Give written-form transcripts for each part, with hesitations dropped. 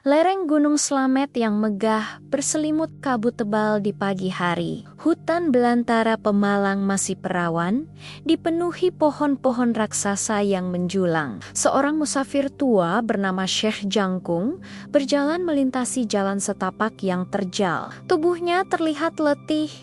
Lereng Gunung Slamet yang megah berselimut kabut tebal di pagi hari. Hutan belantara Pemalang masih perawan, dipenuhi pohon-pohon raksasa yang menjulang. Seorang musafir tua bernama Syekh Jangkung berjalan melintasi jalan setapak yang terjal. Tubuhnya terlihat letih.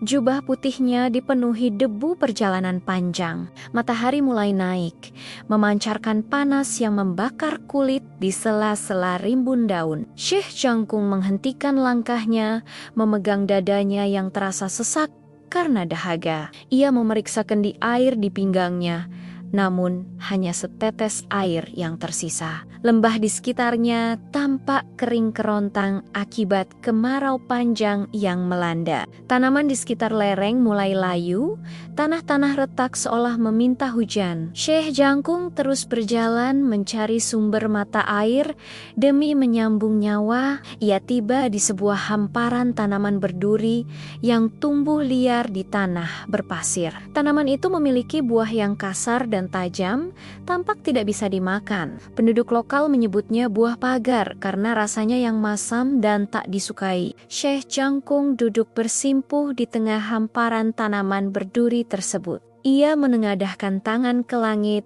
Jubah putihnya dipenuhi debu perjalanan panjang. Matahari mulai naik, memancarkan panas yang membakar kulit di sela-sela rimbun daun. Syekh Jangkung menghentikan langkahnya, memegang dadanya yang terasa sesak karena dahaga. Ia memeriksa kendi air di pinggangnya, namun hanya setetes air yang tersisa. Lembah di sekitarnya tampak kering kerontang akibat kemarau panjang yang melanda. Tanaman di sekitar lereng mulai layu, tanah-tanah retak seolah meminta hujan. Syekh Jangkung terus berjalan mencari sumber mata air. Demi menyambung nyawa, ia tiba di sebuah hamparan tanaman berduri yang tumbuh liar di tanah berpasir. Tanaman itu memiliki buah yang kasar dan tajam, tampak tidak bisa dimakan. Penduduk lokal menyebutnya buah pagar karena rasanya yang masam dan tak disukai. Syekh Jangkung duduk bersimpuh di tengah hamparan tanaman berduri tersebut. Ia menengadahkan tangan ke langit,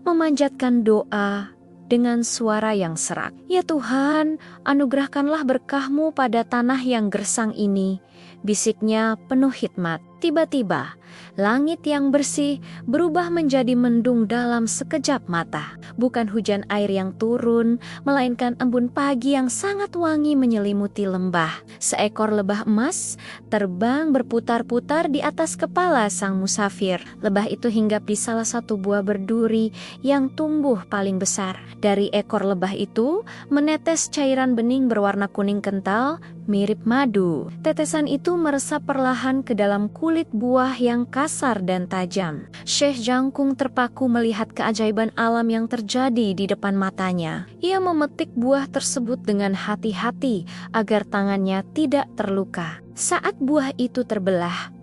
memanjatkan doa dengan suara yang serak. Ya Tuhan, anugerahkanlah berkah-Mu pada tanah yang gersang ini, bisiknya penuh hikmat. Tiba-tiba, langit yang bersih berubah menjadi mendung dalam sekejap mata. Bukan hujan air yang turun, melainkan embun pagi yang sangat wangi menyelimuti lembah. Seekor lebah emas terbang berputar-putar di atas kepala sang musafir. Lebah itu hinggap di salah satu buah berduri yang tumbuh paling besar. Dari ekor lebah itu menetes cairan bening berwarna kuning kental, mirip madu. Tetesan itu meresap perlahan ke dalam kulit buah yang kasar dan tajam. Syekh Jangkung terpaku melihat keajaiban alam yang terjadi di depan matanya. Ia memetik buah tersebut dengan hati-hati agar tangannya tidak terluka. Saat buah itu terbelah,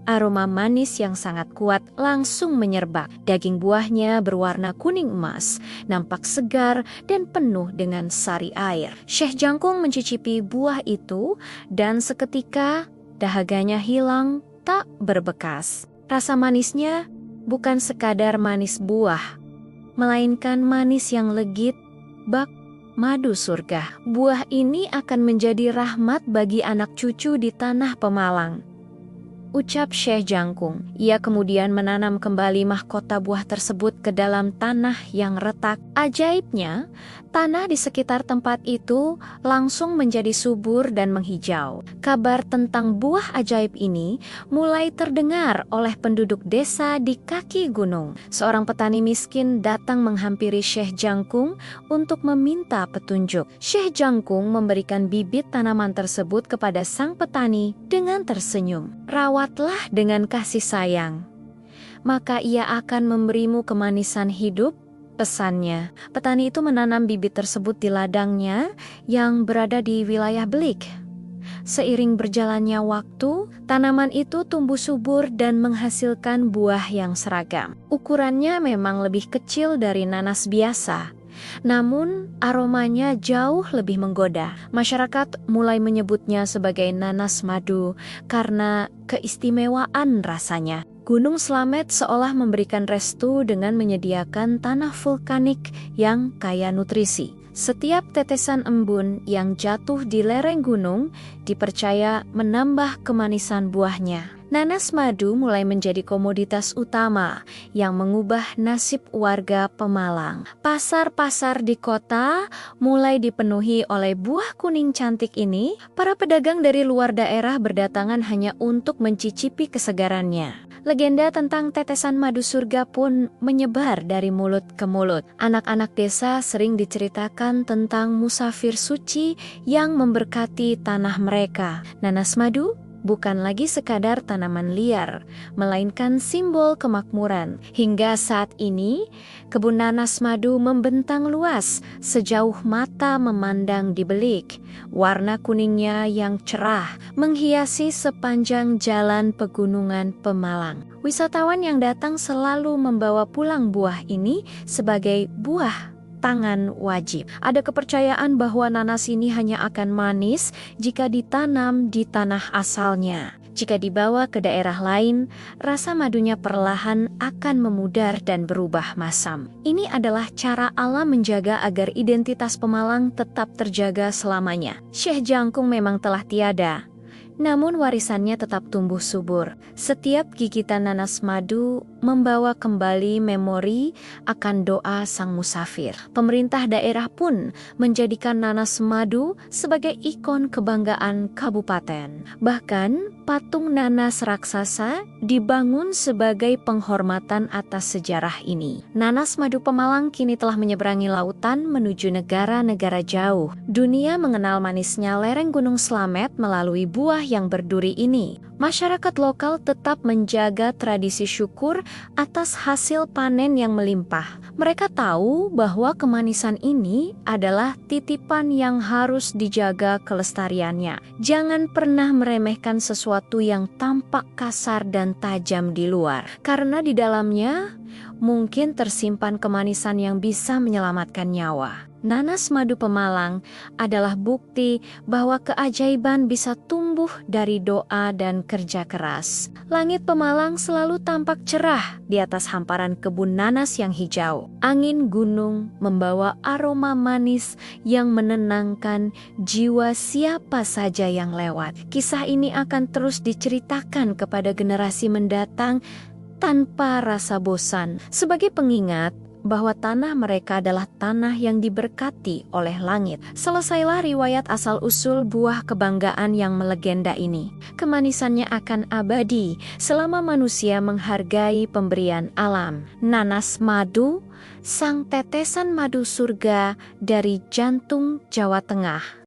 aroma manis yang sangat kuat langsung menyergap. Daging buahnya berwarna kuning emas, nampak segar dan penuh dengan sari air. Syekh Jangkung mencicipi buah itu dan seketika dahaganya hilang tak berbekas. Rasa manisnya bukan sekadar manis buah, melainkan manis yang legit, bak madu surga. Buah ini akan menjadi rahmat bagi anak cucu di tanah Pemalang, ucap Syekh Jangkung. Ia kemudian menanam kembali mahkota buah tersebut ke dalam tanah yang retak. Ajaibnya, tanah di sekitar tempat itu langsung menjadi subur dan menghijau. Kabar tentang buah ajaib ini mulai terdengar oleh penduduk desa di kaki gunung. Seorang petani miskin datang menghampiri Syekh Jangkung untuk meminta petunjuk. Syekh Jangkung memberikan bibit tanaman tersebut kepada sang petani dengan tersenyum. Rawatlah dengan kasih sayang, maka ia akan memberimu kemanisan hidup, pesannya. Petani itu menanam bibit tersebut di ladangnya yang berada di wilayah Belik. Seiring berjalannya waktu, tanaman itu tumbuh subur dan menghasilkan buah yang seragam. Ukurannya memang lebih kecil dari nanas biasa, namun aromanya jauh lebih menggoda. Masyarakat mulai menyebutnya sebagai nanas madu karena keistimewaan rasanya. Gunung Slamet seolah memberikan restu dengan menyediakan tanah vulkanik yang kaya nutrisi. Setiap tetesan embun yang jatuh di lereng gunung dipercaya menambah kemanisan buahnya. Nanas madu mulai menjadi komoditas utama yang mengubah nasib warga Pemalang. Pasar-pasar di kota mulai dipenuhi oleh buah kuning cantik ini. Para pedagang dari luar daerah berdatangan hanya untuk mencicipi kesegarannya. Legenda tentang tetesan madu surga pun menyebar dari mulut ke mulut. Anak-anak desa sering diceritakan tentang musafir suci yang memberkati tanah mereka. Nanas madu bukan lagi sekadar tanaman liar, melainkan simbol kemakmuran. Hingga saat ini, kebun nanas madu membentang luas sejauh mata memandang di Belik. Warna kuningnya yang cerah menghiasi sepanjang jalan pegunungan Pemalang. Wisatawan yang datang selalu membawa pulang buah ini sebagai buah tangan wajib. Ada kepercayaan bahwa nanas ini hanya akan manis jika ditanam di tanah asalnya. Jika dibawa ke daerah lain, rasa madunya perlahan akan memudar dan berubah masam. Ini adalah cara alam menjaga agar identitas pemalang tetap terjaga selamanya. Syekh Jangkung memang telah tiada, namun warisannya tetap tumbuh subur. Setiap gigitan nanas madu membawa kembali memori akan doa sang musafir. Pemerintah daerah pun menjadikan nanas madu sebagai ikon kebanggaan kabupaten. Bahkan, patung nanas raksasa dibangun sebagai penghormatan atas sejarah ini. Nanas madu Pemalang kini telah menyeberangi lautan menuju negara-negara jauh. Dunia mengenal manisnya lereng Gunung Slamet melalui buah yang berduri ini. Masyarakat lokal tetap menjaga tradisi syukur atas hasil panen yang melimpah. Mereka tahu bahwa kemanisan ini adalah titipan yang harus dijaga kelestariannya. Jangan pernah meremehkan sesuatu yang tampak kasar dan tajam di luar, karena di dalamnya mungkin tersimpan kemanisan yang bisa menyelamatkan nyawa. Nanas madu Pemalang adalah bukti bahwa keajaiban bisa tumbuh dari doa dan kerja keras. Langit Pemalang selalu tampak cerah di atas hamparan kebun nanas yang hijau. Angin gunung membawa aroma manis yang menenangkan jiwa siapa saja yang lewat. Kisah ini akan terus diceritakan kepada generasi mendatang tanpa rasa bosan, sebagai pengingat bahwa tanah mereka adalah tanah yang diberkati oleh langit. Selesailah riwayat asal-usul buah kebanggaan yang melegenda ini. Kemanisannya akan abadi selama manusia menghargai pemberian alam. Nanas madu, sang tetesan madu surga dari jantung Jawa Tengah.